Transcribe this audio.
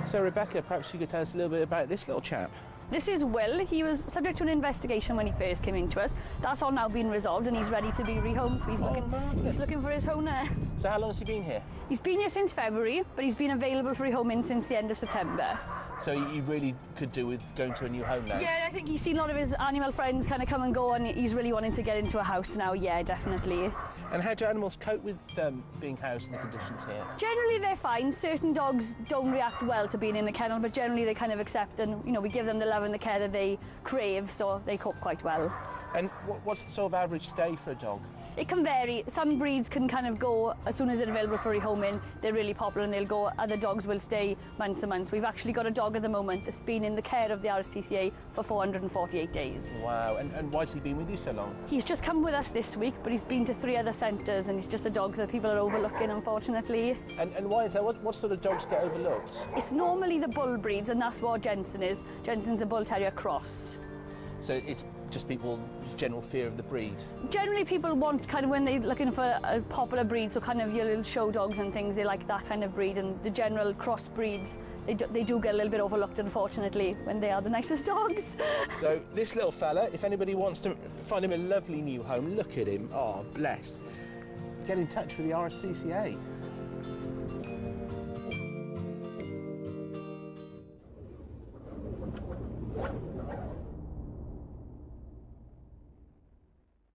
So Rebecca, perhaps you could tell us a little bit about this little chap. This is Will. He was subject to an investigation when he first came into us. That's all now been resolved and he's ready to be rehomed. So he's looking for his owner. So how long has he been here? He's been here since February, but he's been available for rehoming since the end of September. So you really could do with going to a new home now? Yeah, I think he's seen a lot of his animal friends kind of come and go and he's really wanting to get into a house now, yeah, definitely. And how do animals cope with being housed in the conditions here? Generally they're fine. Certain dogs don't react well to being in a kennel, but generally they kind of accept and, you know, we give them the love and the care that they crave, so they cope quite well. And what's the sort of average stay for a dog? It can vary. Some breeds can kind of go as soon as they're available for rehoming. They're really popular and they'll go. Other dogs will stay months and months. We've actually got a dog at the moment that's been in the care of the RSPCA for 448 days. Wow, and why's he been with you so long? He's just come with us this week, but he's been to 3 other centres and he's just a dog that people are overlooking, unfortunately. And why is that? What sort of dogs get overlooked? It's normally the bull breeds, and that's what Jensen is. Jensen's a bull terrier cross. So it's just people's general fear of the breed? Generally people want kind of, when they're looking for a popular breed, so kind of your little show dogs and things, they like that kind of breed, and the general cross breeds, they do get a little bit overlooked, unfortunately, when they are the nicest dogs. So this little fella, if anybody wants to find him a lovely new home, look at him, oh bless. Get in touch with the RSPCA.